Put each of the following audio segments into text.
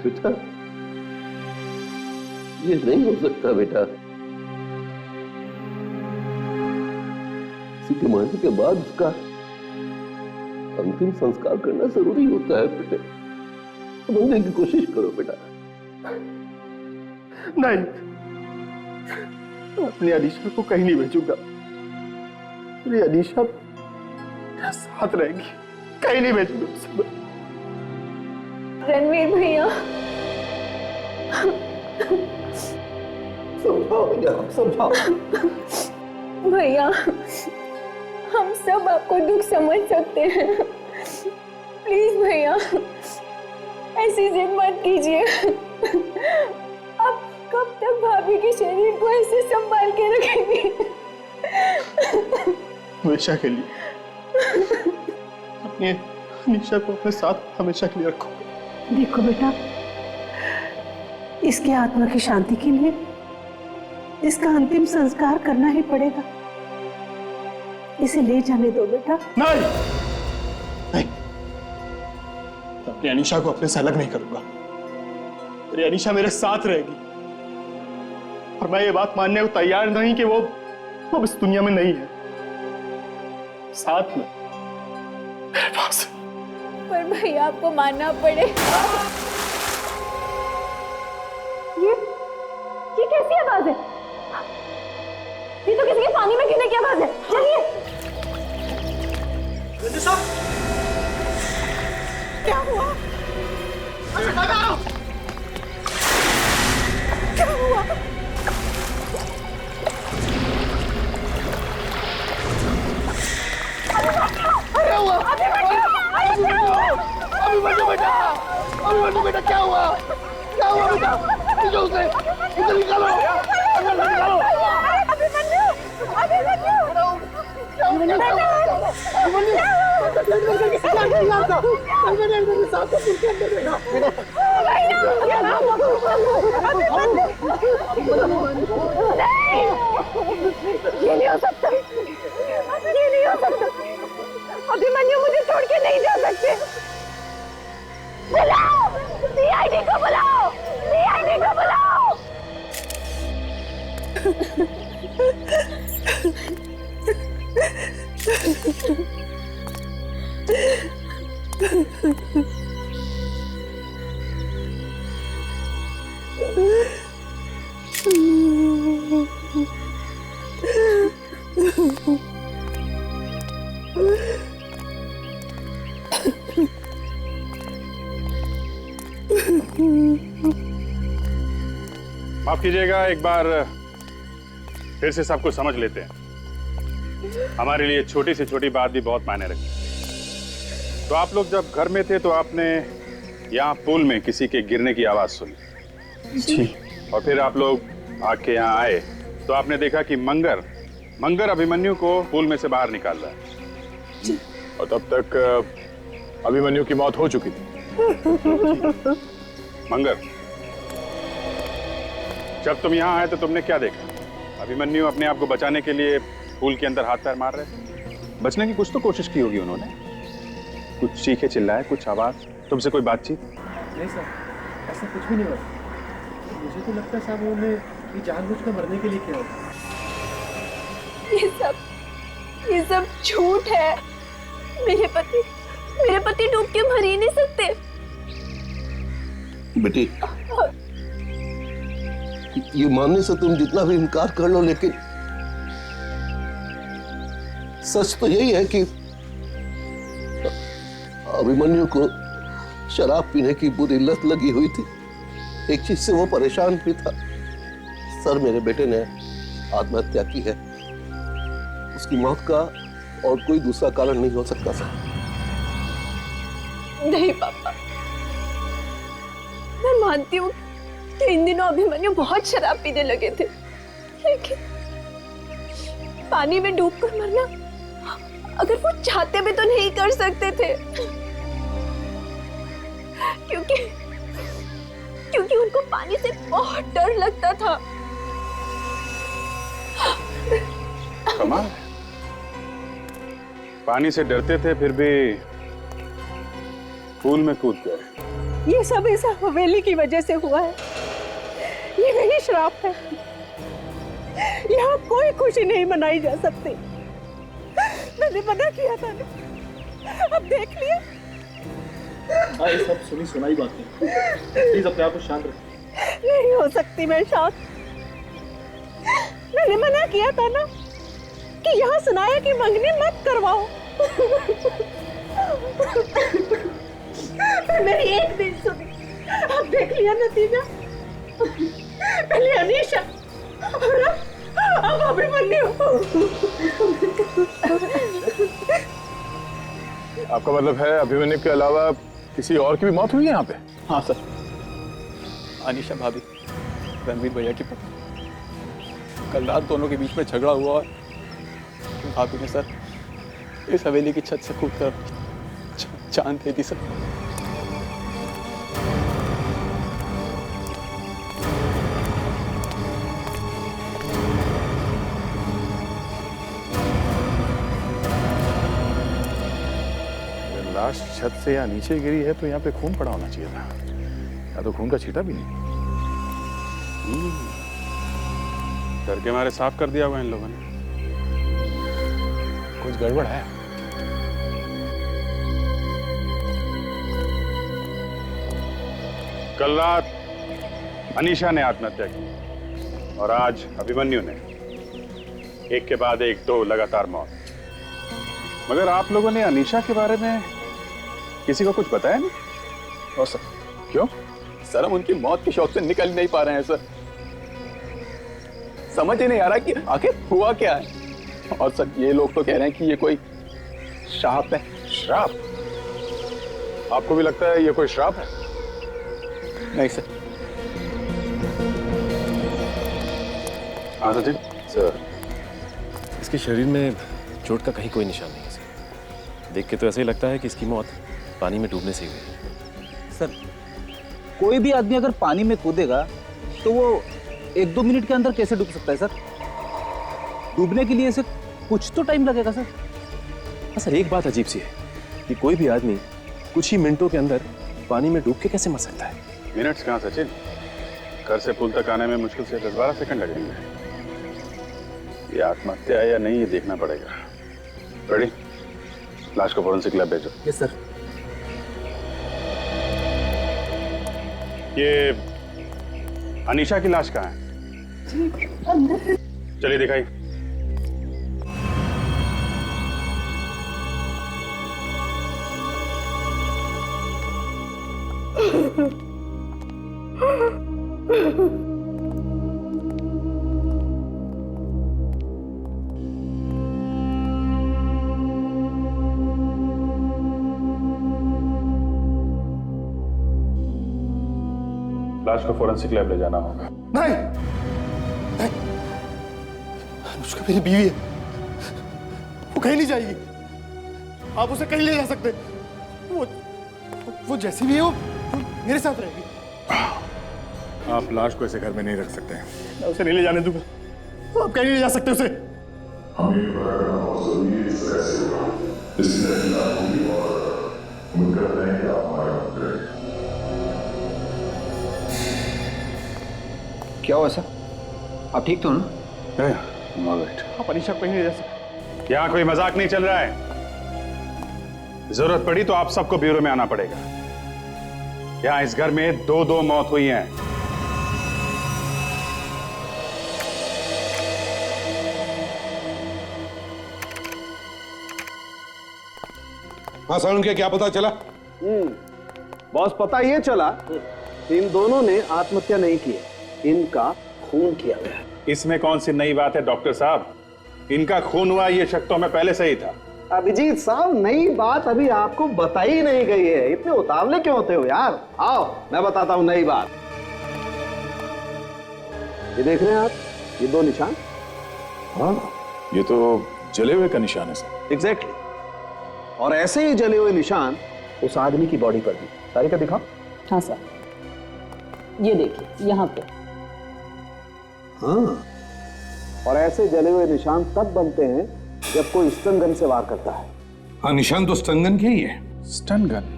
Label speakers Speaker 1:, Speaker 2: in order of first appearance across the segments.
Speaker 1: बेटा, ये नहीं हो सकता बेटा। किसी के मरने के बाद उसका अंतिम संस्कार करना जरूरी होता है बेटे। समझने की कोशिश करो बेटा।
Speaker 2: नहीं, अपनी अनीशा को कहीं नहीं भेजूंगा। मेरी अनीशा मेरे साथ रहेगी, कहीं नहीं भेजूंगा उसे।
Speaker 3: रणवीर भैया,
Speaker 1: समझाओ भैया, समझाओ।
Speaker 3: भैया हम सब आपको दुख समझ सकते हैं। प्लीज भैया ऐसी जिद मत कीजिए। आप कब तक भाभी के शरीर को ऐसे संभाल के रखेंगे?
Speaker 2: हमेशा के लिए अपनी अनीशा को अपने साथ हमेशा के लिए रखो।
Speaker 4: देखो बेटा, इसके आत्मा की शांति के लिए इसका अंतिम संस्कार करना ही पड़ेगा। इसे ले जाने दो बेटा।
Speaker 2: नहीं, नहीं, अपनी अनीशा को अपने से अलग नहीं करूंगा। मेरी अनीशा मेरे साथ रहेगी और मैं ये बात मानने को तैयार नहीं कि वो इस दुनिया में नहीं है। साथ में मेरे पास।
Speaker 3: पर भैया आपको मानना पड़ेगा। ये कैसी आवाज है? ये तो किसी के पानी में गिरने की आवाज है। चलिए। क्या हुआ? क्या हुआ? क्या हुआ?
Speaker 1: अभिमन्यु बेटा, अभिमन्यु बेटा, क्या हुआ? क्या हुआ बेटा? निकालो उसे, इधर निकालो, अंदर निकालो।
Speaker 3: अभिमन्यु, अभिमन्यु, ये नहीं हो सकता, ये नहीं हो सकता। अभिमन्यु मुझे छोड़ के नहीं जा सकते। बुलाओ, सीआईडी को बुलाओ, सीआईडी को बुलाओ।
Speaker 5: माफ कीजिएगा, एक बार फिर से सब कुछ समझ लेते हैं। हमारे लिए छोटी से छोटी बात भी बहुत मायने रखती है। तो आप लोग जब घर में थे तो आपने यहाँ पुल में किसी के गिरने की आवाज सुनी
Speaker 2: जी।
Speaker 5: और फिर आप लोग आके यहाँ आए तो आपने देखा कि मंगर अभिमन्यु को पुल में से बाहर निकाल रहा है
Speaker 2: जी।
Speaker 5: और तब तक अभिमन्यु की मौत हो चुकी थी। मंगर, जब तुम यहाँ आए तो तुमने क्या देखा? अभिमन्यु अपने आप को बचाने के लिए पुल के अंदर हाथ पैर मार रहे थे। बचने की कुछ तो कोशिश की होगी उन्होंने, कुछ चीखे चिल्लाए, कुछ आवाज, तुमसे कोई बातचीत?
Speaker 6: नहीं सर, ऐसा कुछ भी नहीं हुआ। मुझे तो लगता है साहब उन्होंने ये जानबूझकर मरने के लिए किया होगा।
Speaker 3: ये सब झूठ है। मेरे पति डूब के मर ही नहीं सकते।
Speaker 1: बेटी, ये मानने से तुम जितना भी इनकार कर लो, लेकिन सच तो यही है कि अभिमन्यु को शराब पीने की बुरी लत लगी हुई थी। एक चीज से वो परेशान भी था। सर, मेरे बेटे ने आत्महत्या की है। उसकी मौत का और कोई दूसरा कारण नहीं हो सकता सर।
Speaker 3: नहीं पापा, मैं मानती हूँ कि इन दिनों अभिमन्यु बहुत शराब पीने लगे थे, लेकिन पानी में डूबकर मरना अगर वो चाहते भी तो नहीं कर सकते थे, क्योंकि उनको पानी से बहुत डर लगता था।
Speaker 5: कमाल है, पानी से डरते थे फिर भी पूल में कूद गए।
Speaker 4: ये सब इस हवेली की वजह से हुआ है। ये मेरी श्राप है। यहाँ कोई खुशी नहीं मनाई जा सकती। मैंने मना किया था ना, अब देख लिया।
Speaker 6: हाँ, ये सब सुनी सुनाई बातें, प्लीज अपने आप को शांत रखें।
Speaker 4: नहीं हो सकती मैं शांत। मैंने मना किया था ना कि यहाँ सुनाया कि मंगनी मत करवाओ। मेरी एक दिन सुनी, अब देख लिया नतीजा। पहले अनीशा और अब अभिमन्यु।
Speaker 7: आपका मतलब है अभिमन्यु के अलावा किसी और की भी मौत हुई है यहाँ पे?
Speaker 6: हाँ सर, अनीशा भाभी, रणवीर भैया की पत्नी। कल रात दोनों के बीच में झगड़ा हुआ और भाभी ने सर इस हवेली की छत से कूद कर जान दे दी सर।
Speaker 7: लाश छत से या नीचे गिरी है तो यहाँ पे खून पड़ा होना चाहिए था, या तो खून का छींटा भी नहीं।
Speaker 5: डर के मारे साफ कर दिया हुआ इन लोगों ने।
Speaker 7: कुछ गड़बड़ है।
Speaker 5: कल रात अनीशा ने आत्महत्या की और आज अभिमन्यु ने। एक के बाद एक दो लगातार मौत। मगर आप लोगों ने अनीशा के बारे में किसी को कुछ बताया नहीं?
Speaker 6: और सर,
Speaker 7: क्यों?
Speaker 6: सर हम उनकी मौत के शौक से निकल नहीं पा रहे हैं सर। समझ ही नहीं आ रहा कि आखिर हुआ क्या है। और सर ये लोग तो कह रहे हैं कि ये कोई श्राप है।
Speaker 7: श्राप? आपको भी लगता है ये कोई श्राप है?
Speaker 6: नहीं सर।
Speaker 5: हाँ सचिन
Speaker 8: सर, इसके शरीर में चोट का कहीं कोई निशान नहीं है सर। देख के तो ऐसे ही लगता है कि इसकी मौत पानी में डूबने से ही हुई है।
Speaker 9: सर, कोई भी आदमी अगर पानी में कूदेगा तो वो 1-2 मिनट के अंदर कैसे डूब सकता है सर? डूबने के लिए इसे कुछ तो टाइम लगेगा सर।
Speaker 8: हाँ सर, एक बात अजीब सी है कि कोई भी आदमी कुछ ही मिनटों के अंदर पानी में डूब के कैसे मर सकता है?
Speaker 5: मिनट्स कहाँ सचिन, घर से पुल तक आने में मुश्किल से 10-12 सेकंड लगेंगे। ये आत्महत्या है या नहीं ये देखना पड़ेगा। रेडी? लाश को फोरेंसिक लैब भेजो।
Speaker 9: Yes sir.
Speaker 5: ये अनीशा की लाश कहाँ है? चलिए दिखाई। लाश को फोरेंसिक लैब ले जाना होगा।
Speaker 2: नहीं, नहीं। अनुष्का मेरी बीवी है, वो कहीं नहीं जाएगी। आप उसे कहीं ले जा सकते। वो जैसी भी है वो मेरे साथ रहेगी।
Speaker 7: आप लाश को ऐसे घर में नहीं रख सकते हैं।
Speaker 2: मैं उसे नहीं ले जाने दूंगा। आप कहीं नहीं ले जा सकते उसे।
Speaker 9: क्या हुआ सर? आप ठीक तो हो ना?
Speaker 2: आप अनीशा को कहीं नहीं ले जा सकते।
Speaker 5: यहाँ कोई मजाक नहीं चल रहा है। जरूरत पड़ी तो आप सबको ब्यूरो में आना पड़ेगा। यहाँ इस घर में 2-2 मौत हुई हैं।
Speaker 10: हाँ सर, क्या पता चला?
Speaker 1: बॉस, पता ये चला इन दोनों ने आत्महत्या नहीं की है, इनका खून किया गया।
Speaker 5: इसमें कौन सी नई बात है डॉक्टर साहब? इनका खून हुआ ये शक तो हमें पहले से ही था।
Speaker 1: अभिजीत साहब, नई बात अभी आपको बताई नहीं गई है। इतने उतावले क्यों होते हो यार? आओ मैं बताता हूँ नई बात। ये देख रहे हैं आप, ये 2 निशान।
Speaker 7: हाँ, ये तो जले हुए का निशान है सर।
Speaker 1: एग्जैक्टली। और ऐसे ही जले हुए निशान उस आदमी की बॉडी पर भी। तारिका दिखाओ।
Speaker 11: हाँ सर, ये देखिए यहाँ पे।
Speaker 1: हाँ,
Speaker 11: और ऐसे जले हुए निशान तब बनते हैं जब कोई स्टन गन से वार करता है।
Speaker 10: हाँ, निशान तो स्टन गन के ही है।
Speaker 5: Stun gun?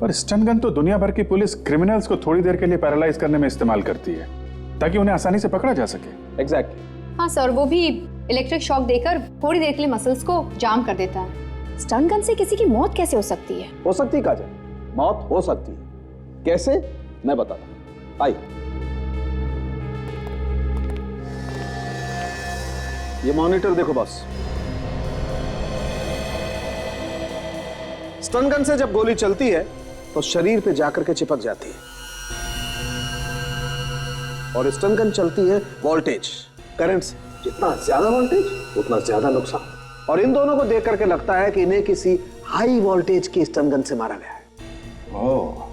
Speaker 5: पर स्टन गन तो दुनिया भर की पुलिस क्रिमिनल्स को थोड़ी देर के लिए पैरालाइज करने में इस्तेमाल करती है ताकि उन्हें आसानी से पकड़ा जा सके।
Speaker 11: एग्जैक्टली।
Speaker 12: हाँ सर, वो भी इलेक्ट्रिक शॉक देकर थोड़ी देर के लिए मसल्स को जाम कर देता है।
Speaker 3: स्टन गन से किसी की मौत कैसे हो सकती है?
Speaker 11: हो सकती है काजल, मौत हो सकती है। कैसे, मैं बताता हूं, आइए। ये मॉनिटर देखो बॉस। स्टन गन से जब गोली चलती है तो शरीर पे जाकर के चिपक जाती है, और स्टन गन चलती है वोल्टेज, करंट से। जितना ज्यादा वोल्टेज उतना ज्यादा नुकसान। और इन दोनों को देख करके लगता है कि इन्हें किसी हाई वोल्टेज की स्टन गन से मारा गया है।
Speaker 10: ओह,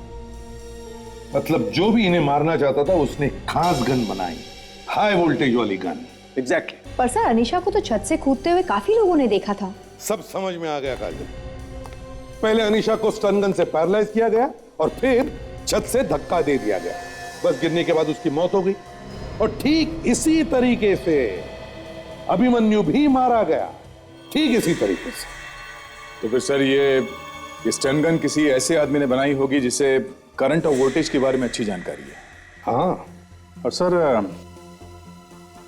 Speaker 10: मतलब जो भी इन्हें मारना चाहता था उसने खास गन बनाई, हाई वोल्टेज वाली गन।
Speaker 11: एग्जैक्टली।
Speaker 12: पर सर, अनीशा को तो छत से कूदते हुए काफी लोगों ने देखा था।
Speaker 10: सब समझ में आ गया काजल। पहले अनीशा को स्टन गन से पैरालाइज किया गया और फिर छत से धक्का दे दिया गया। बस गिरने के बाद उसकी मौत हो गई। और ठीक इसी तरीके से अभिमन्यु भी मारा गया, ठीक इसी तरीके से।
Speaker 6: तो फिर सर ये स्टन गन किसी ऐसे आदमी ने बनाई होगी जिसे करंट और वोल्टेज के बारे में अच्छी जानकारी है।
Speaker 10: हाँ,
Speaker 5: और सर,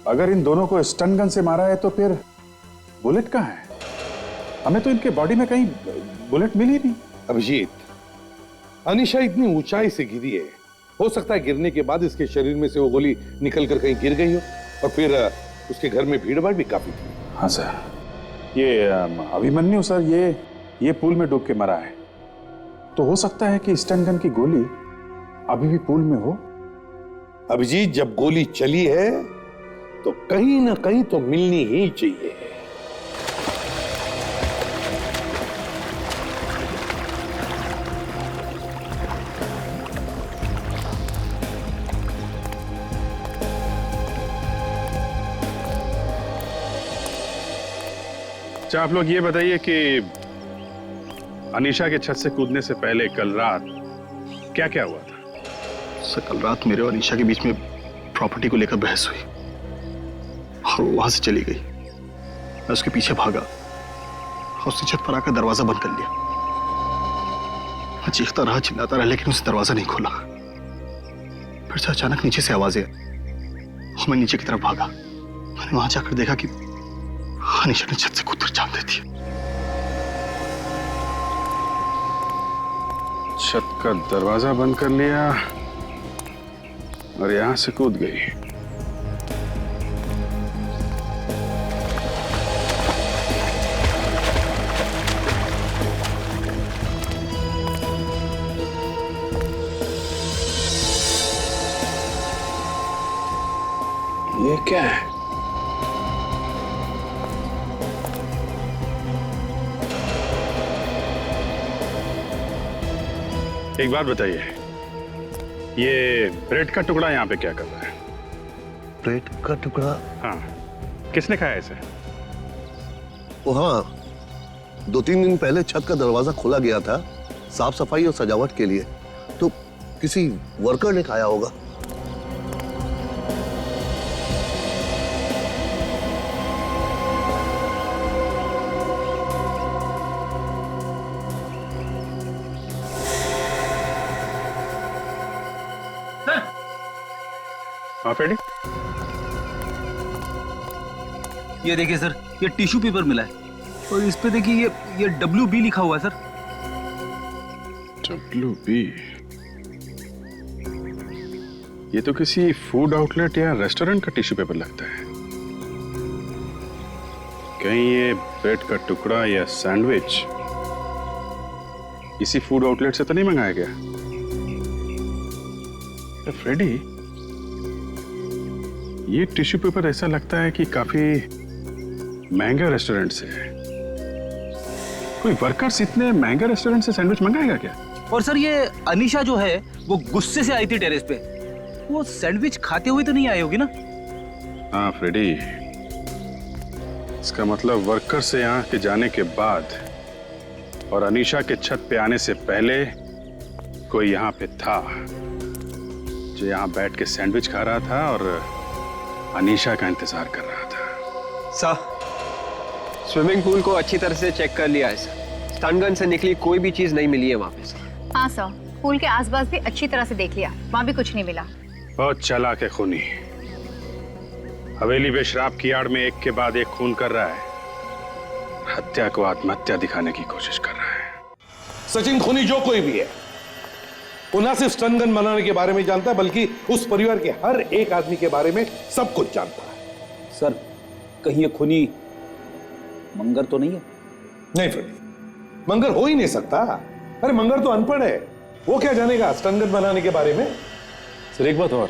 Speaker 5: अगर इन दोनों को स्टन गन से मारा है तो फिर बुलेट कहाँ है? हमें तो इनके बॉडी में कहीं बुलेट मिली नहीं।
Speaker 10: अभिजीत, अनीशा इतनी ऊंचाई से गिरी है, हो सकता है गिरने के बाद इसके शरीर में से वो गोली निकल कर कहीं गिर गई हो, और फिर उसके घर में भीड़ भाड़ भी काफी थी।
Speaker 5: हाँ सर, ये अभिमन्यु सर ये पूल में डूब के मरा है, तो हो सकता है कि स्टन गन की गोली अभी भी पूल में हो।
Speaker 10: अभिजीत, जब गोली चली है तो कहीं ना कहीं तो मिलनी ही चाहिए।
Speaker 5: अच्छा, आप लोग ये बताइए कि अनीशा के छत से कूदने से पहले कल रात क्या क्या हुआ था?
Speaker 2: सर, कल रात मेरे और अनीशा के बीच में प्रॉपर्टी को लेकर बहस हुई और वो वहां से चली गई। मैं उसके पीछे भागा और उसने छत पर आकर दरवाजा बंद कर लिया। मैं चीखता रहा, चिल्लाता रहा, लेकिन उसने दरवाजा नहीं खोला। फिर से अचानक नीचे से आवाजें आई और मैं नीचे की तरफ भागा। मैंने वहां जाकर देखा कि अनीशा ने छत से कूदकर जान दे दी।
Speaker 5: छत का दरवाजा बंद कर लिया और यहां से कूद गई। ये क्या है? एक बात बताइए, ये ब्रेड का टुकड़ा यहाँ पे क्या कर रहा है?
Speaker 1: ब्रेड का टुकड़ा?
Speaker 5: हाँ, किसने खाया इसे?
Speaker 1: ओ हाँ, 2-3 दिन पहले छत का दरवाजा खोला गया था साफ सफाई और सजावट के लिए, तो किसी वर्कर ने खाया होगा।
Speaker 5: हाँ फ्रेडी,
Speaker 9: ये देखिए सर, ये टिश्यू पेपर मिला है और इस पे देखिए ये WB लिखा हुआ है सर।
Speaker 5: WB? ये तो किसी फूड आउटलेट या रेस्टोरेंट का टिश्यू पेपर लगता है। कहीं ये ब्रेड का टुकड़ा या सैंडविच इसी फूड आउटलेट से तो नहीं मंगाया गया? फ्रेडी, ये टिश्यू पेपर ऐसा लगता है कि काफी महंगा रेस्टोरेंट से है। कोई वर्कर्स इतने महंगे रेस्टोरेंट से सैंडविच मंगाएगा क्या?
Speaker 9: और सर, ये अनीशा जो है वो गुस्से से आई थी टेरेस पे, वो सैंडविच खाते हुए तो नहीं आई होगी ना?
Speaker 5: हाँ फ्रेडी, इसका मतलब वर्कर से यहाँ के जाने के बाद और अनीशा के छत पे आने से पहले कोई यहाँ पे था जो यहाँ बैठ के सैंडविच खा रहा था और अनीशा का इंतजार कर रहा था।
Speaker 13: सर, स्विमिंग पूल को अच्छी तरह से चेक कर लिया है सर। स्टन गन से निकली कोई भी चीज नहीं मिली है वहाँ पे सर।
Speaker 12: हाँ सर, पूल के आसपास भी अच्छी तरह से देख लिया, वहाँ भी कुछ नहीं मिला।
Speaker 5: बहुत चालाक है खूनी। हवेली में शराब की आड़ में एक के बाद एक खून कर रहा है, हत्या को आत्महत्या दिखाने की कोशिश कर रहा है।
Speaker 10: सचिन खूनी जो कोई भी है, वो ना सिर्फ स्टन गन बनाने के बारे में जानता है, बल्कि उस परिवार के हर एक आदमी के बारे में सब कुछ जानता है।
Speaker 9: सर, कहीं ये खूनी मंगर तो नहीं है?
Speaker 10: नहीं फ्रेंड, मंगर हो ही नहीं सकता। अरे मंगर तो अनपढ़ है, वो क्या जानेगा स्टन गन बनाने के बारे में।
Speaker 8: सर एक बात और,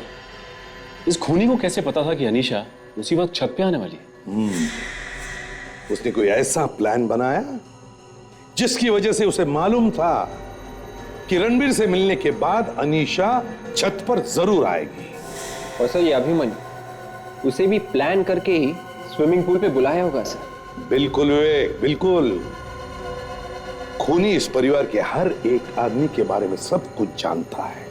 Speaker 8: इस खूनी को कैसे पता था कि अनीशा उसी वक्त छत पे आने वाली है?
Speaker 10: उसने कोई ऐसा प्लान बनाया जिसकी वजह से उसे मालूम था कि रणबीर से मिलने के बाद अनीशा छत पर जरूर आएगी।
Speaker 13: और सर ये अभिमन्यु, उसे भी प्लान करके ही स्विमिंग पूल पे बुलाया होगा सर।
Speaker 10: बिल्कुल विवेक, बिल्कुल। खूनी इस परिवार के हर एक आदमी के बारे में सब कुछ जानता है,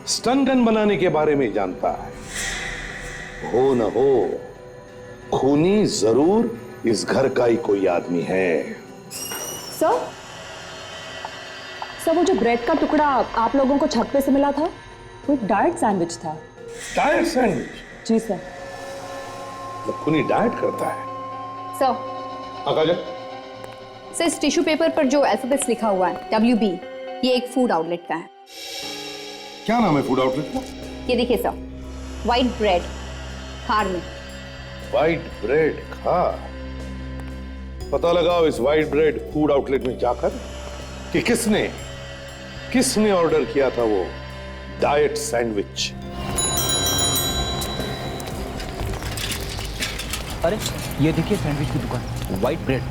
Speaker 10: स्टन गन बनाने के बारे में जानता है। हो न हो, खूनी जरूर इस घर का ही कोई आदमी है।
Speaker 3: सर, वो जो ब्रेड का टुकड़ा आप लोगों को छत पे से मिला था, वो एक डाइट सैंडविच था।
Speaker 10: Diet sandwich?
Speaker 3: जी सर।
Speaker 10: खूनी डाइट करता है?
Speaker 12: सर,
Speaker 10: काजल,
Speaker 12: सर इस टिश्यू पेपर पर जो अल्फाबेट्स लिखा हुआ है WB, ये एक फूड आउटलेट का है।
Speaker 10: क्या नाम है फूड आउटलेट का?
Speaker 12: ये देखिए सर, व्हाइट ब्रेड खार में।
Speaker 10: व्हाइट ब्रेड खार? पता लगाओ इस व्हाइट ब्रेड फूड आउटलेट में जाकर कि किसने ऑर्डर किया था वो डाइट सैंडविच।
Speaker 9: अरे ये देखिए सैंडविच की दुकान, व्हाइट ब्रेड।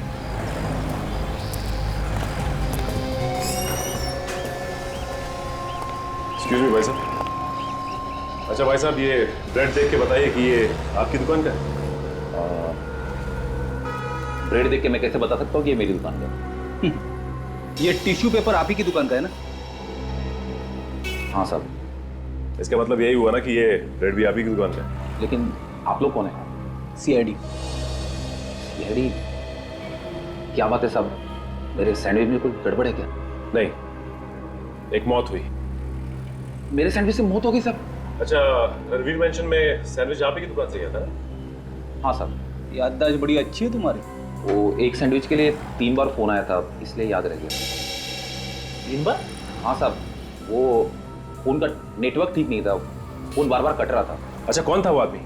Speaker 8: एक्सक्यूज मी भाई साहब। अच्छा भाई साहब, ये ब्रेड देख के बताइए कि ये आपकी दुकान का है?
Speaker 9: ब्रेड देख के मैं कैसे बता सकता हूँ कि ये मेरी दुकान का है? ये टिश्यू पेपर आप ही की दुकान का है ना? हाँ साहब।
Speaker 8: इसका मतलब यही हुआ ना कि ये ब्रेड भी आप ही की दुकान का है?
Speaker 9: लेकिन आप लोग कौन है? CID। क्या बात है साहब, मेरे सैंडविच में कोई गड़बड़ है क्या?
Speaker 8: नहीं, एक मौत हुई।
Speaker 9: मेरे सैंडविच से मौत हो गई साहब?
Speaker 8: अच्छा, रणवीर मेंशन में सैंडविच आप ही की दुकान से गया था ना?
Speaker 9: हाँ साहब, याददाश्त बड़ी अच्छी है तुम्हारी। वो एक सैंडविच के लिए 3 बार फोन आया था, इसलिए याद रह गया। 3 बार? हाँ साहब, वो फोन का नेटवर्क ठीक नहीं था, फोन बार बार कट रहा था।
Speaker 8: अच्छा, कौन था वो आदमी?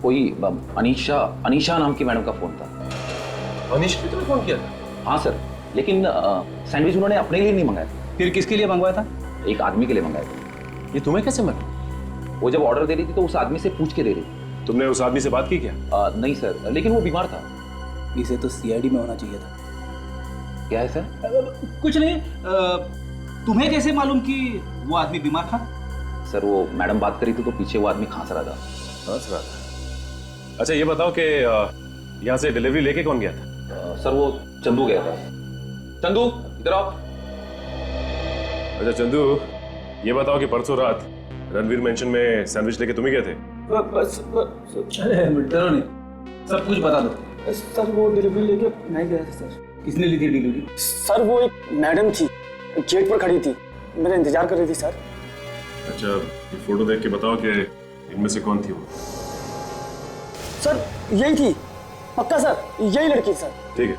Speaker 9: कोई अनीशा नाम की मैडम का फोन था।
Speaker 8: अनीशा ने तुम्हें फोन किया था?
Speaker 9: हाँ सर, लेकिन सैंडविच उन्होंने अपने लिए नहीं मंगाया। फिर किसके लिए मंगवाया था? एक आदमी के लिए मंगाया था।
Speaker 8: ये तुम्हें कैसे मालूम?
Speaker 9: वो जब ऑर्डर दे रही थी तो उस आदमी से पूछ के दे रही थी।
Speaker 8: तुमने उस आदमी से बात की क्या?
Speaker 9: नहीं सर, लेकिन वो बीमार था। इसे तो CID में होना चाहिए था। क्या है सर? कुछ नहीं। तुम्हें कैसे मालूम कि वो आदमी बीमार था? सर वो मैडम बात करी थी तो पीछे वो आदमी खांस रहा था।
Speaker 8: अच्छा ये बताओ कि यहाँ से डिलीवरी लेके कौन गया था?
Speaker 9: सर वो चंदू गया था। चंदू इधर आओ।
Speaker 8: अच्छा चंदू, ये बताओ कि परसों रात रणवीर मेंशन में सैंडविच लेके तुम ही गए थे?
Speaker 9: डरो नहीं, सब कुछ बता दो।
Speaker 2: सर वो डिलीवरी लेके मैं गया था सर।
Speaker 9: किसने ली थी डिलीवरी?
Speaker 2: सर वो एक मैडम थी, गेट पर खड़ी थी, मेरा इंतजार कर रही थी सर।
Speaker 8: अच्छा, ये फोटो देख के बताओ कि इनमें से कौन थी वो?
Speaker 2: सर यही थी, पक्का सर, यही लड़की सर।
Speaker 8: ठीक है,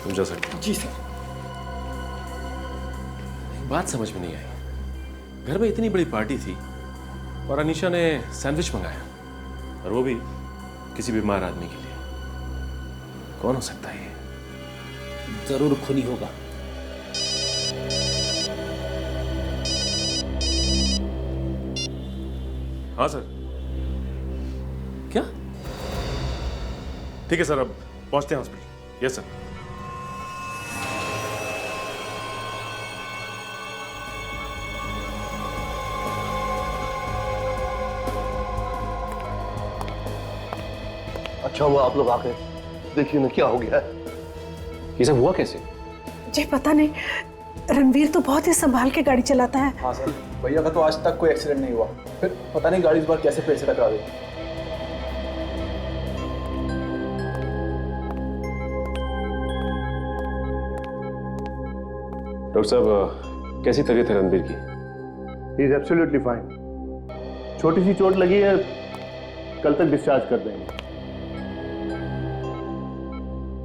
Speaker 8: तुम जा सकते हो।
Speaker 2: जी सर।
Speaker 8: बात समझ में नहीं आई, घर में इतनी बड़ी पार्टी थी और अनीशा ने सैंडविच मंगाया, और वो भी किसी बीमार आदमी के लिए। कौन हो सकता है ये?
Speaker 9: जरूर खूनी होगा।
Speaker 8: हाँ सर। क्या? ठीक है सर, अब पहुंचते हैं हॉस्पिटल। Yes sir.
Speaker 1: अच्छा हुआ आप लोग आ गए, देखिए ना क्या हो गया है।
Speaker 8: ये सब हुआ कैसे?
Speaker 4: जी पता नहीं, रणवीर तो बहुत ही संभाल के गाड़ी चलाता है।
Speaker 6: हाँ सर, भैया का तो आज तक कोई एक्सीडेंट नहीं हुआ, फिर पता नहीं गाड़ी इस बार कैसे पेड़ से टकरा गई।
Speaker 8: डॉक्टर साहब कैसी तबीयत है रणबीर की?
Speaker 2: He is absolutely fine. छोटी सी चोट लगी है, कल तक डिस्चार्ज कर देंगे।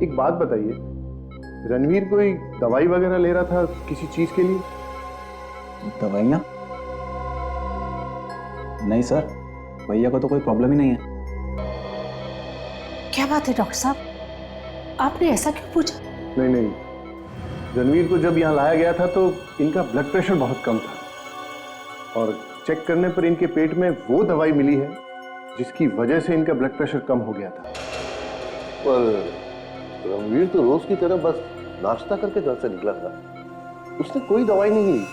Speaker 2: एक बात बताइए, रणवीर कोई दवाई वगैरह ले रहा था किसी चीज के लिए?
Speaker 6: दवाइयाँ? नहीं सर, भैया को तो कोई प्रॉब्लम ही नहीं है।
Speaker 4: क्या बात है डॉक्टर साहब, आपने ऐसा क्यों पूछा?
Speaker 2: नहीं नहीं, रणवीर को जब यहाँ लाया गया था तो इनका ब्लड प्रेशर बहुत कम था और चेक करने पर इनके पेट में वो दवाई मिली है जिसकी वजह से इनका ब्लड प्रेशर कम हो गया था।
Speaker 1: पर रणवीर तो रोज की तरह बस नाश्ता करके घर से निकला था, उसने कोई दवाई नहीं ली।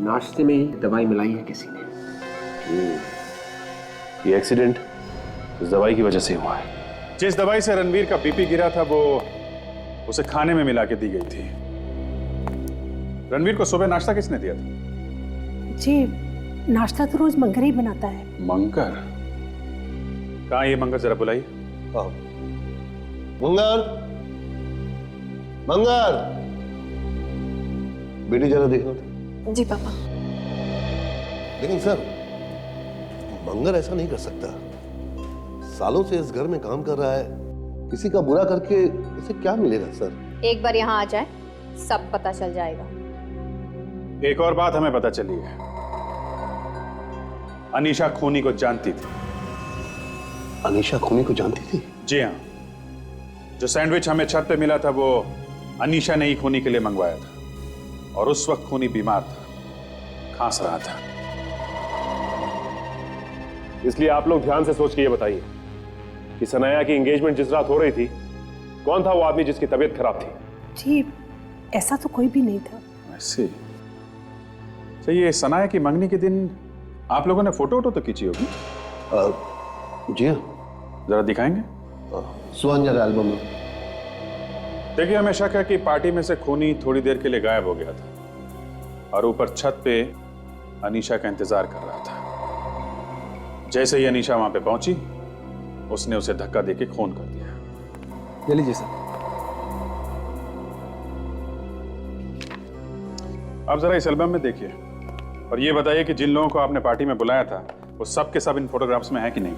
Speaker 11: नाश्ते में ही दवाई मिलाई है किसी ने।
Speaker 8: ये एक्सीडेंट इस दवाई की वजह से हुआ है।
Speaker 5: जिस दवाई से रणवीर का बीपी गिरा था वो उसे खाने में मिला के दी गई थी। रणवीर को सुबह नाश्ता किसने दिया था?
Speaker 4: जी, नाश्ता तो रोज मंगर ही बनाता है।
Speaker 5: मंगर? कहाँ ये मंगर, जरा बुलाइए।
Speaker 1: मंगर, मंगर, बेटी जरा देखना।
Speaker 3: जी पापा।
Speaker 1: लेकिन सर, मंगर ऐसा नहीं कर सकता। सालों से इस घर में काम कर रहा है, किसी का बुरा करके इसे क्या मिलेगा सर?
Speaker 12: एक बार यहाँ आ जाए, सब पता चल जाएगा।
Speaker 5: एक और बात हमें पता चली है, अनीशा खूनी को जानती थी।
Speaker 1: अनीशा खूनी को जानती थी?
Speaker 5: जी हाँ, जो सैंडविच हमें छत पे मिला था वो अनीशा ने ही खूनी के लिए मंगवाया था और उस वक्त खूनी बीमार था, खांस रहा था।
Speaker 8: इसलिए आप लोग ध्यान से सोच के ये बताइए कि सनाया की एंगेजमेंट जिस रात हो रही थी, कौन था वो आदमी जिसकी तबीयत खराब थी?
Speaker 4: जी, ऐसा तो कोई भी नहीं था।
Speaker 5: ऐसे? तो ये सनाया की मंगनी के दिन आप लोगों ने फोटो तो खींची होगी?
Speaker 1: जी हाँ।
Speaker 5: जरा दिखाएंगे?
Speaker 1: सुहान जरा एल्बम में।
Speaker 5: देखिए, हमें शक है कि पार्टी में से खूनी थोड़ी देर के लिए गायब हो गया था और ऊपर छत पे अनीशा का इंतजार कर रहा था। जैसे ही अनीशा वहां पे पहुंची, उसने उसे धक्का देके खून कर दिया।
Speaker 6: ले लीजिए सर।
Speaker 5: आप जरा इस एल्बम में देखिए और ये बताइए कि जिन लोगों को आपने पार्टी में बुलाया था वो सब के सब इन फोटोग्राफ्स में है कि नहीं?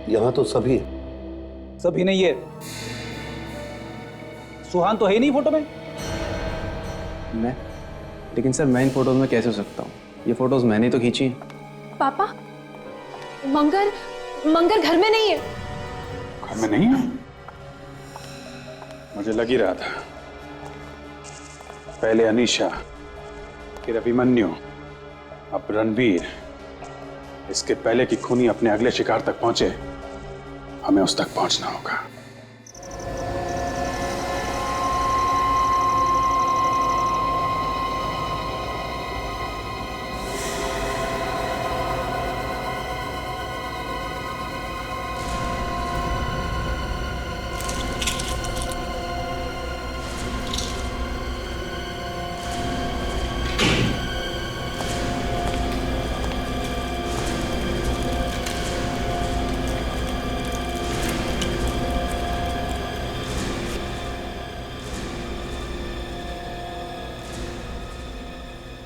Speaker 1: यहाँ तो सभी
Speaker 9: सभी नहीं है। सुहान तो है ही नहीं फोटो में।
Speaker 6: मैं? लेकिन सर, मैं इन फोटोज में कैसे हो सकता हूँ? ये फोटोज मैंने तो खींची हैं।
Speaker 3: पापा, मंगर घर में नहीं है।
Speaker 5: घर में नहीं है? मुझे लग ही रहा था। पहले अनीशा, फिर अभिमन्यु, अब रणबीर। इसके पहले कि खूनी अपने अगले शिकार तक पहुंचे, हमें उस तक पहुंचना होगा।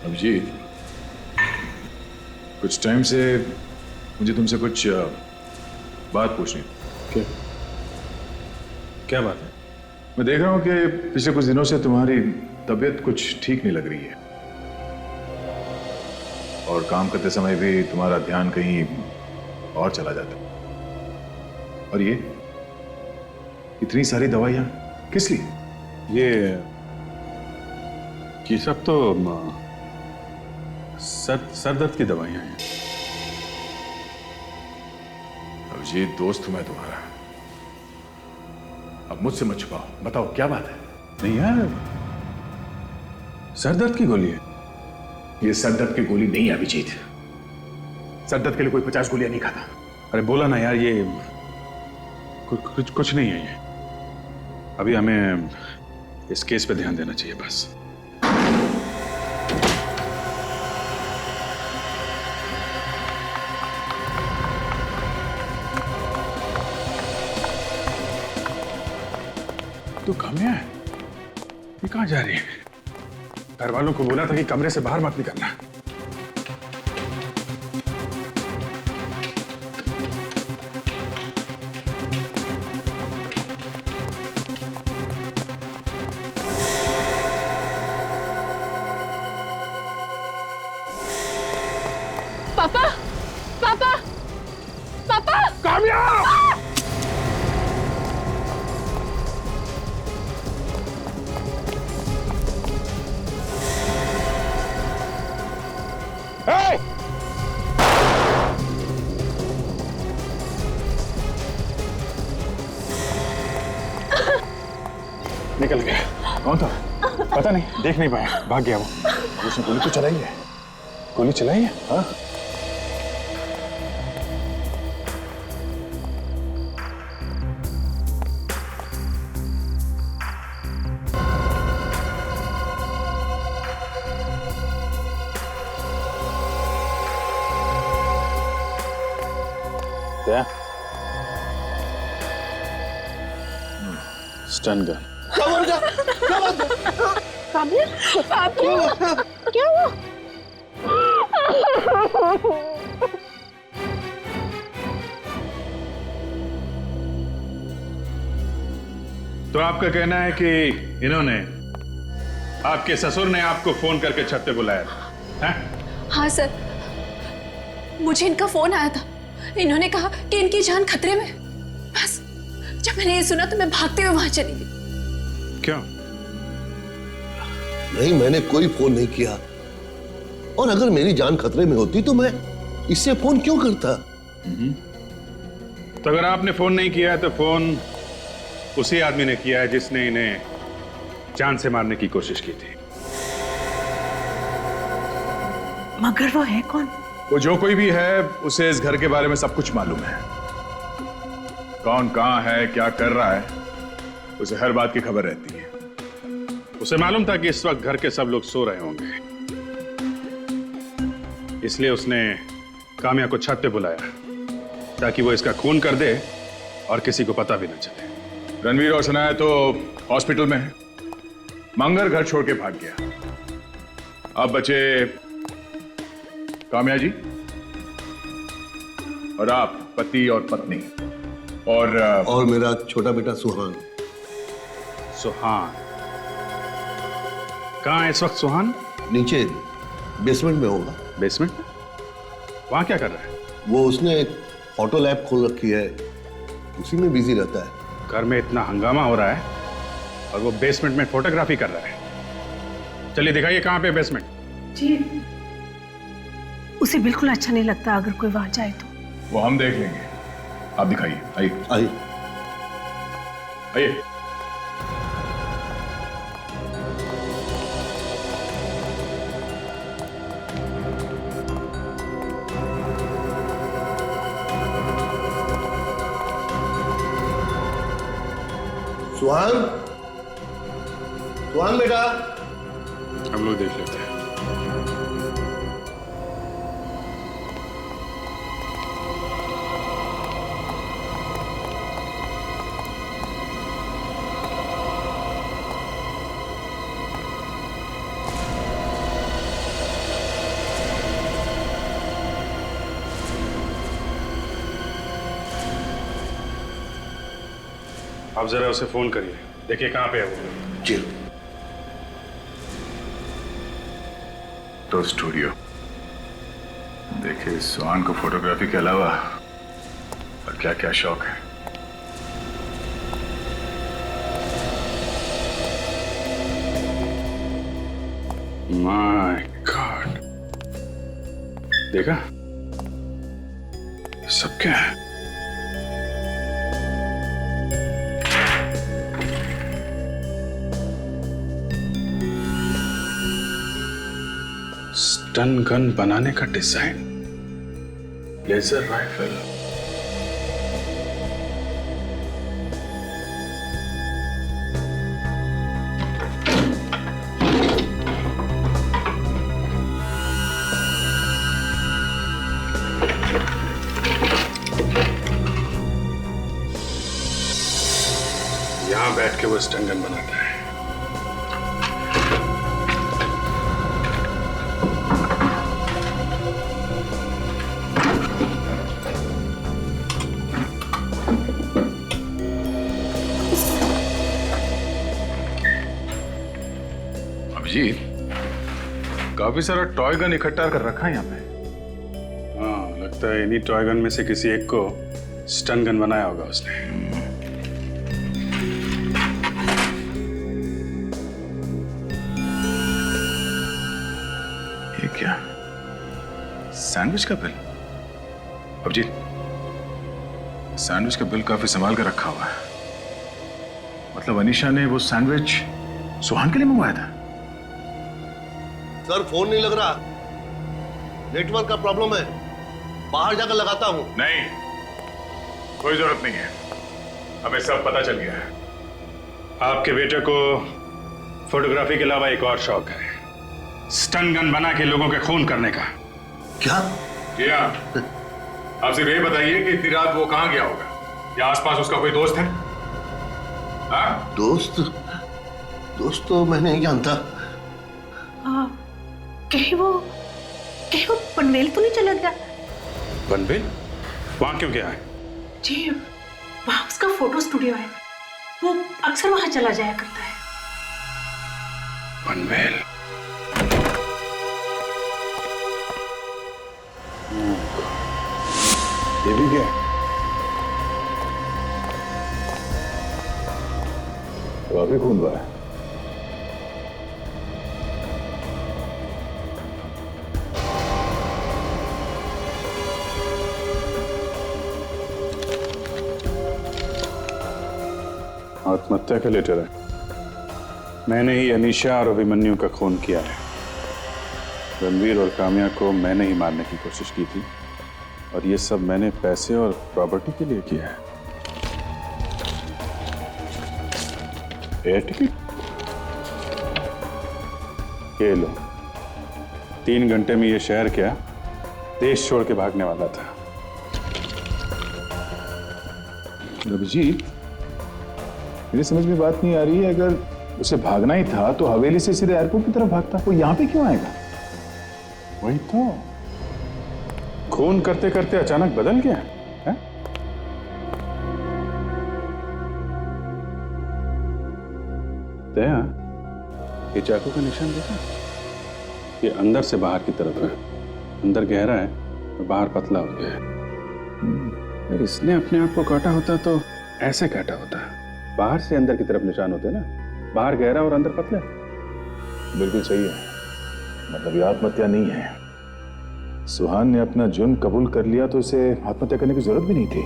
Speaker 7: अभिजीत, कुछ टाइम से मुझे तुमसे कुछ बात पूछनी है।
Speaker 5: क्या बात है?
Speaker 7: मैं देख रहा हूँ कि पिछले कुछ दिनों से तुम्हारी तबीयत कुछ ठीक नहीं लग रही है और काम करते समय भी तुम्हारा ध्यान कहीं और चला जाता है। और ये इतनी सारी दवाइयाँ किस लिए?
Speaker 5: ये सब तो सर दर्द की दवाइयाँ हैं।
Speaker 7: अभिजीत, दोस्त हूं मैं तुम्हारा, अब मुझसे मत छुपाओ, बताओ क्या बात है?
Speaker 5: नहीं यार, सर दर्द की गोली है।
Speaker 7: ये सर दर्द की गोली नहीं है अभिजीत। सर दर्द के लिए कोई 50 गोलियां नहीं खाता।
Speaker 5: अरे बोला ना यार, ये कुछ नहीं है ये। अभी हमें इस केस पे ध्यान देना चाहिए बस। तो काम्या, ये कहाँ जा रही है? घर वालों को बोला था कि कमरे से बाहर मत निकलना।
Speaker 3: पापा, पापा, पापा!
Speaker 5: काम्या!
Speaker 10: Hey!
Speaker 5: निकल गया। कौन था? पता नहीं, देख नहीं पाया, भाग गया वो। उसने गोली तो चलाई है। गोली चलाई है? हाँ। क्या? Stun gun.
Speaker 4: काबिल, क्या हुआ?
Speaker 5: तो आपका कहना है कि इन्होंने, आपके ससुर ने आपको फोन करके छत पे बुलाया था?
Speaker 3: हाँ सर, मुझे इनका फोन आया था। इन्होंने कहा कि इनकी जान खतरे में। बस जब मैंने ये सुना तो मैं भागते हुए वहां चली गई।
Speaker 5: क्यों?
Speaker 1: नहीं, मैंने कोई फोन नहीं किया। और अगर मेरी जान खतरे में होती तो मैं इससे फोन क्यों करता?
Speaker 5: तो अगर आपने फोन नहीं किया है तो फोन उसी आदमी ने किया है जिसने इन्हें जान से मारने की कोशिश की थी।
Speaker 4: मगर वो है कौन?
Speaker 7: वो जो कोई भी है, उसे इस घर के बारे में सब कुछ मालूम है। कौन कहां है, क्या कर रहा है, उसे हर बात की खबर रहती है।
Speaker 5: उसे मालूम था कि इस वक्त घर के सब लोग सो रहे होंगे, इसलिए उसने काम्या को छत पे बुलाया ताकि वो इसका खून कर दे और किसी को पता भी न चले।
Speaker 7: रणवीर और सनाया तो हॉस्पिटल में है। मंगर घर छोड़ के भाग गया। अब बचे काम्या जी और आप, पति और पत्नी, और
Speaker 1: मेरा छोटा बेटा सुहान।
Speaker 5: सुहान कहाँ है इस वक्त? सुहान
Speaker 1: नीचे बेसमेंट में होगा।
Speaker 5: बेसमेंट में? वहां क्या कर रहा है?
Speaker 1: वो उसने फोटो लैब खोल रखी है, उसी में बिजी रहता है।
Speaker 5: घर में इतना हंगामा हो रहा है और वो बेसमेंट में फोटोग्राफी कर रहा है। चलिए दिखाइए कहाँ पे बेसमेंट।
Speaker 4: जी, उसे बिल्कुल अच्छा नहीं लगता अगर कोई वहां जाए तो।
Speaker 7: वो हम देख लेंगे, आप दिखाइए। आइए
Speaker 1: आइए
Speaker 7: आइए।
Speaker 1: सुहान, सुहान बेटा।
Speaker 5: हम लोग देख लेते हैं। आप जरा उसे फोन करिए, देखिए कहाँ पे है वो।
Speaker 1: जी।
Speaker 7: तो स्टूडियो देखिए, सुहान को फोटोग्राफी के अलावा और क्या क्या शौक है।
Speaker 5: माय गॉड, देखा? ये सब क्या है? स्टन गन बनाने का डिजाइन, लेजर राइफल। यहां बैठ के वो स्टन गन बनाता है।
Speaker 7: अभिजीत, काफी सारा टॉय गन इकट्ठा कर रखा है यहाँ पे।
Speaker 5: हाँ, लगता है इन्हीं टॉय गन में से किसी एक को स्टन गन बनाया होगा उसने।
Speaker 7: ये क्या? सैंडविच का बिल? अभिजीत, सैंडविच का बिल काफी संभाल कर रखा हुआ है। मतलब अनीशा ने वो सैंडविच सुहान के लिए मंगवाया था?
Speaker 1: सर फोन नहीं लग रहा, नेटवर्क का प्रॉब्लम है, बाहर जाकर लगाता हूं।
Speaker 7: नहीं, कोई जरूरत नहीं है, हमें सब पता चल गया है।
Speaker 5: आपके बेटे को फोटोग्राफी के अलावा एक और शौक है, स्टन गन बना के लोगों के खून करने का।
Speaker 1: क्या?
Speaker 7: जी हाँ, आप सिर्फ ये बताइए कि इतनी रात वो कहाँ गया होगा, या आसपास उसका कोई दोस्त है? हाँ?
Speaker 1: दोस्त तो मैं नहीं जानता।
Speaker 4: कहीं वो पनवेल तो नहीं चला गया?
Speaker 5: पनवेल? वहां क्यों गया है?
Speaker 4: जी, वहां उसका फोटो स्टूडियो है, वो अक्सर वहां चला जाया करता है।
Speaker 5: पनवेल?
Speaker 7: ये भी क्या? काफी खून बहा है।
Speaker 5: आत्महत्या का लेटर है। मैंने ही अनीशा और अभिमन्यु का खून किया है। रणवीर और काम्या को मैंने ही मारने की कोशिश की थी, और ये सब मैंने पैसे और प्रॉपर्टी के लिए किया है। Air ticket? ये लो, 3 घंटे में ये शहर क्या देश छोड़ के भागने वाला था।
Speaker 7: अभिजीत, मेरी समझ में बात नहीं आ रही है, अगर उसे भागना ही था तो हवेली से सीधे एयरपोर्ट की तरफ भागता, वो यहाँ पे क्यों आएगा?
Speaker 5: वही तो, खून करते करते अचानक बदल गया है? दया, ये चाकू का निशान देखा? ये अंदर से बाहर की तरफ है, अंदर गहरा है और बाहर पतला हो गया है। अगर इसने अपने आप को काटा होता तो ऐसे काटा होता। बाहर से अंदर की तरफ निशान होते ना, बाहर गहरा और अंदर पतला।
Speaker 7: बिल्कुल सही है, मतलब ये आत्महत्या नहीं है। सुहान ने अपना जुर्म कबूल कर लिया तो इसे आत्महत्या करने की जरूरत भी नहीं थी।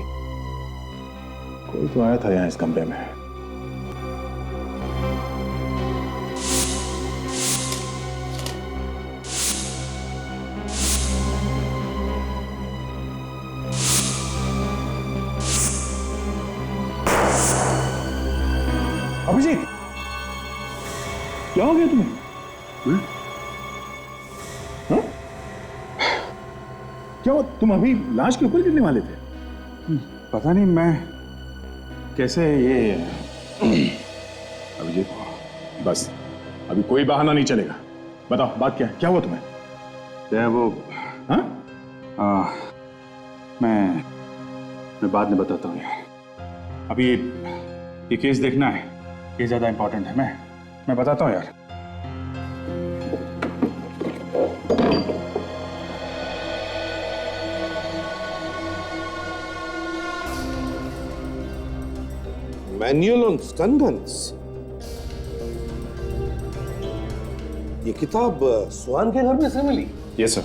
Speaker 7: कोई तो आया था यहाँ इस कमरे में। अभिजीत, क्या हो गया तुम्हें? हाँ? क्या हुआ? तुम अभी लाश के ऊपर गिरने वाले थे।
Speaker 5: पता नहीं मैं कैसे ये
Speaker 7: अभिजीत, बस अभी कोई बहाना नहीं चलेगा। बताओ बात क्या है, क्या हुआ तुम्हें?
Speaker 5: क्या वो?
Speaker 7: हाँ?
Speaker 5: मैं बाद में बताता हूँ यार। अभी ये केस देखना है, ये ज्यादा इंपॉर्टेंट है। मैं बताता हूँ यार।
Speaker 10: Manual on stun guns. ये किताब सुहान के घर में से मिली?
Speaker 5: Yes sir.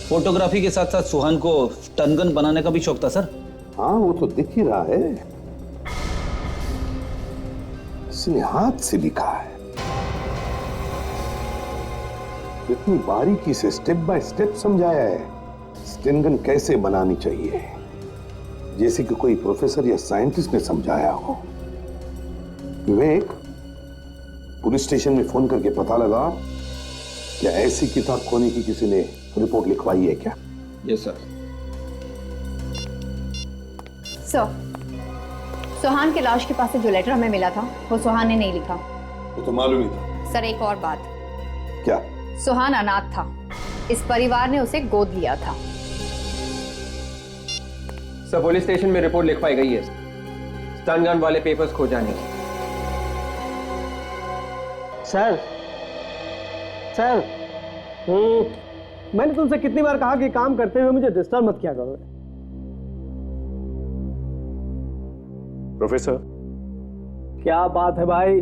Speaker 9: फोटोग्राफी के साथ साथ सुहान को स्टन गन बनाने का भी शौक था सर।
Speaker 10: हाँ, वो तो दिख ही रहा है, इसने हाथ से लिखा है। इतनी बारीकी से स्टेप बाय स्टेप समझाया है स्टन गन कैसे बनानी चाहिए, जैसे कि कोई प्रोफेसर या साइंटिस्ट ने समझाया हो। विवेक, पुलिस स्टेशन में फोन करके पता लगा क्या ऐसी किताब खोने की किसी ने रिपोर्ट लिखवाई है क्या?
Speaker 9: Yes sir.
Speaker 12: सर, सुहान के लाश के पास से जो लेटर हमें मिला था वो सुहान ने नहीं लिखा।
Speaker 10: वो तो मालूम ही था।
Speaker 12: सर, एक और बात।
Speaker 10: क्या?
Speaker 12: सुहान अनाथ था, इस परिवार ने उसे गोद लिया था।
Speaker 13: सब पुलिस स्टेशन में रिपोर्ट लिखवाई गई है स्टन गन वाले पेपर्स खो जाने की।
Speaker 11: सर सर, मैंने तुमसे कितनी बार कहा कि काम करते हुए मुझे डिस्टर्ब मत किया करो।
Speaker 8: प्रोफेसर,
Speaker 11: क्या बात है भाई?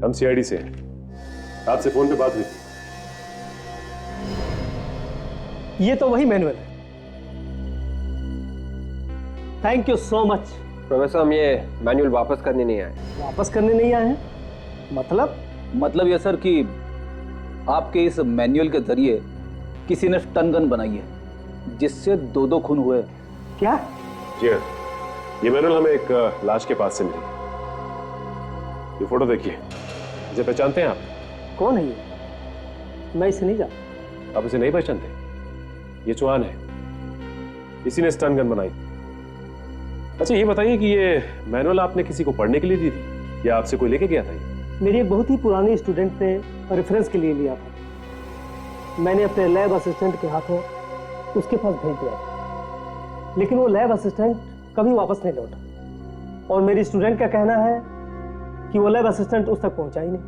Speaker 8: हम सीआईडी से हैं, आपसे फोन पे बात हुई थी।
Speaker 11: ये तो वही मैनुअल है। Thank you so much.
Speaker 13: Professor, हम ये मैनुअल वापस करने नहीं आए।
Speaker 11: वापस करने नहीं आए हैं? मतलब
Speaker 9: ये सर कि आपके इस मैनुअल के जरिए किसी ने स्टन गन बनाई है जिससे 2 खून हुए।
Speaker 11: क्या?
Speaker 8: जी हाँ, ये मैनुअल हमें एक लाश के पास से मिली। ये फोटो देखिए, इसे पहचानते हैं आप?
Speaker 11: कौन है ये? मैं इसे नहीं जानता।
Speaker 8: आप इसे नहीं पहचानते? ये सुहान है, इसी ने स्टन गन बनाई। अच्छा, ये बताइए कि ये मैनुअल आपने किसी को पढ़ने के लिए दी थी या आपसे कोई लेके गया था? ये
Speaker 11: मेरी एक बहुत ही पुरानी स्टूडेंट ने रेफरेंस के लिए लिया था। मैंने अपने लैब असिस्टेंट के हाथों उसके पास भेज दिया था, लेकिन वो लैब असिस्टेंट कभी वापस नहीं लौटा। और मेरी स्टूडेंट का कहना है कि वो लैब असिस्टेंट उस तक पहुंचा ही नहीं।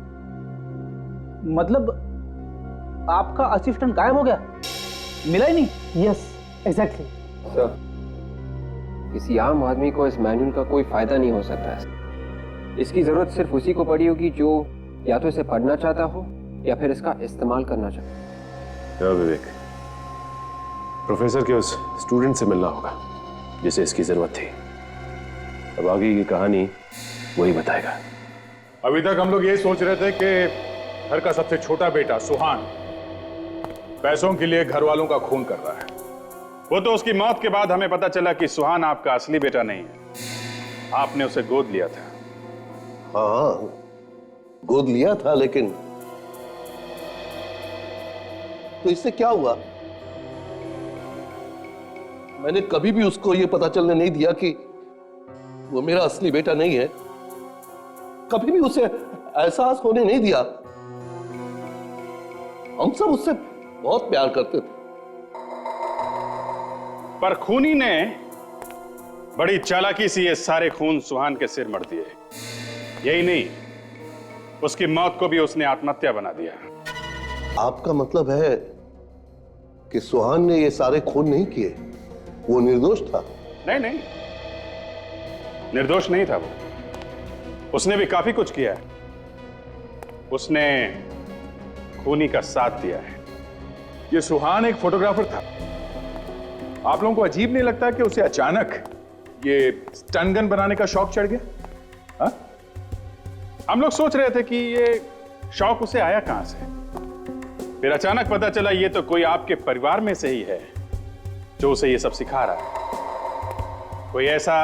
Speaker 9: मतलब आपका असिस्टेंट गायब हो गया, मिला ही नहीं?
Speaker 11: Yes, exactly.
Speaker 13: सर, किसी आम आदमी को इस मैनुअल का कोई फायदा नहीं हो सकता है। इसकी जरूरत सिर्फ उसी को पड़ी होगी जो या तो इसे पढ़ना चाहता हो या फिर इसका इस्तेमाल करना चाहता हो।
Speaker 8: विवेक, प्रोफेसर के उस स्टूडेंट से मिलना होगा जिसे इसकी जरूरत थी। अब आगे की कहानी वही बताएगा।
Speaker 5: अभी तक हम लोग ये सोच रहे थे कि घर का सबसे छोटा बेटा सुहान पैसों के लिए घर वालों का खून कर रहा है। वो तो उसकी मौत के बाद हमें पता चला कि सुहान आपका असली बेटा नहीं है, आपने उसे गोद लिया था।
Speaker 1: हाँ, गोद लिया था, लेकिन तो इससे क्या हुआ? मैंने कभी भी उसको यह पता चलने नहीं दिया कि वो मेरा असली बेटा नहीं है। कभी भी उसे एहसास होने नहीं दिया। हम सब उससे बहुत प्यार करते थे।
Speaker 5: पर खूनी ने बड़ी चालाकी से ये सारे खून सुहान के सिर मर दिए। यही नहीं, उसकी मौत को भी उसने आत्महत्या बना दिया।
Speaker 1: आपका मतलब है कि सुहान ने ये सारे खून नहीं किए, वो निर्दोष था?
Speaker 5: नहीं नहीं, निर्दोष नहीं था वो। उसने भी काफी कुछ किया है। उसने खूनी का साथ दिया है।
Speaker 7: ये सुहान एक फोटोग्राफर था। आप लोगों को अजीब नहीं लगता कि उसे अचानक ये स्टन गन बनाने का शौक चढ़ गया? हा?
Speaker 5: हम लोग सोच रहे थे कि ये शौक उसे आया कहां से। फिर अचानक पता चला ये तो कोई आपके परिवार में से ही है जो उसे ये सब सिखा रहा है। कोई ऐसा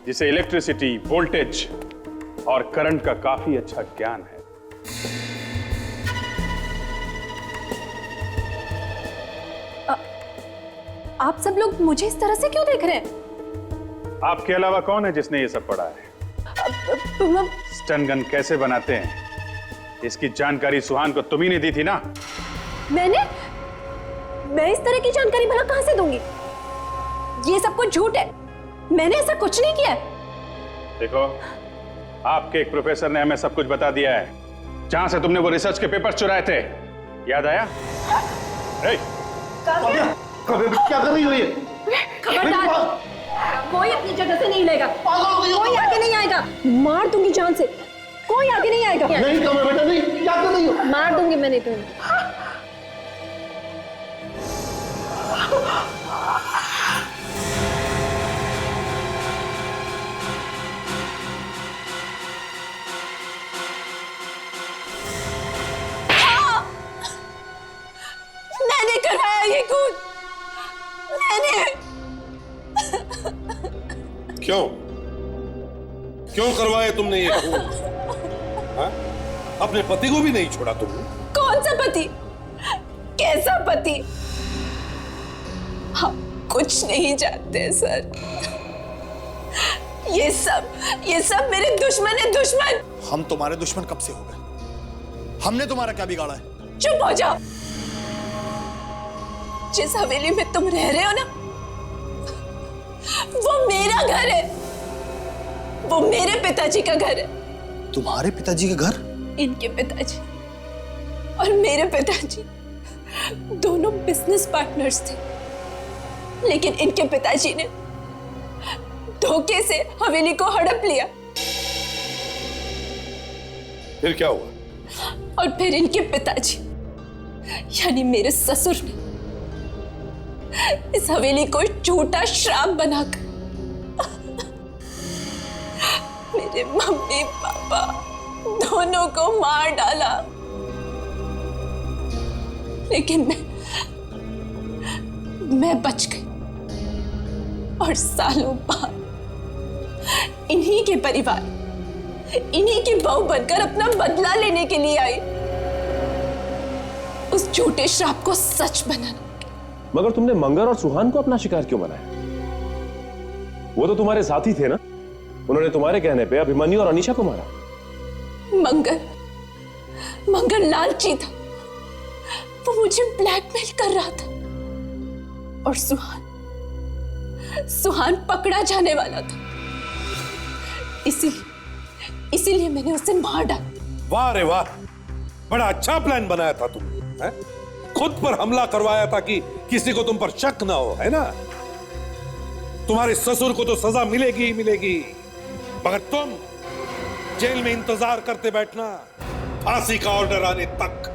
Speaker 5: जिसे इलेक्ट्रिसिटी, वोल्टेज और करंट का काफी अच्छा ज्ञान है।
Speaker 12: आप सब लोग मुझे इस तरह से क्यों देख रहे हैं?
Speaker 5: आपके अलावा कौन है जिसने ये सब पढ़ा है? स्टन गन कैसे बनाते हैं इसकी जानकारी सुहान को तुम ही ने दी थी ना?
Speaker 3: मैं इस तरह की जानकारी भला कहां से दूंगी? ये सब कुछ झूठ है। मैंने ऐसा कुछ नहीं किया।
Speaker 5: देखो, आपके एक प्रोफेसर ने हमें सब कुछ बता दिया है, जहां से तुमने वो रिसर्च के पेपर चुराए थे। याद आया?
Speaker 1: क्या कर रही हो ये?
Speaker 3: खबरदार, कोई अपनी जगह से नहीं लेगा। कोई आगे नहीं आएगा। मार दूंगी जान से। कोई आगे नहीं आएगा।
Speaker 1: नहीं तो मैं बेटा नहीं। क्या कर रही हो?
Speaker 3: मार दूंगी मैंने तुम्हें।
Speaker 10: क्यों क्यों करवाए तुमने ये खून? हाँ? अपने पति को भी नहीं छोड़ा तुमने?
Speaker 3: कौन सा पति? कैसा पति? हम कुछ नहीं जानते सर। ये सब मेरे दुश्मन है, दुश्मन।
Speaker 2: हम तुम्हारे दुश्मन कब से हो गए? हमने तुम्हारा क्या बिगाड़ा है?
Speaker 3: चुप हो जाओ। जिस हवेली में तुम रह रहे हो ना, वो मेरा घर है। वो मेरे पिताजी का घर है।
Speaker 2: तुम्हारे पिताजी का घर?
Speaker 3: इनके पिताजी और मेरे पिताजी दोनों बिजनेस पार्टनर्स थे, लेकिन इनके पिताजी ने धोखे से हवेली को हड़प लिया।
Speaker 10: फिर क्या हुआ?
Speaker 3: और फिर इनके पिताजी यानी मेरे ससुर ने इस हवेली को झूठा श्राप बनाकर मेरे मम्मी पापा दोनों को मार डाला। लेकिन मैं बच गई और सालों बाद इन्हीं के परिवार, इन्हीं की बहू बनकर अपना बदला लेने के लिए आई, उस झूठे श्राप को सच बनाना।
Speaker 8: मगर तुमने मंगर और सुहान को अपना शिकार क्यों बनाया? वो तो तुम्हारे साथी थे ना? उन्होंने तुम्हारे कहने पे अभिमन्यु और अनीशा को मारा। मंगर लालची था, वो मुझे ब्लैकमेल कर रहा था। और सुहान पकड़ा जाने वाला था, इसीलिए मैंने उसे मार डाला।
Speaker 10: वाह रे वाह, बड़ा अच्छा प्लान बनाया था तुमने, हैं? खुद पर हमला करवाया था कि किसी को तुम पर शक ना हो, है ना? तुम्हारे ससुर को तो सजा मिलेगी ही मिलेगी, मगर तुम जेल में इंतजार करते बैठना फांसी का ऑर्डर आने तक।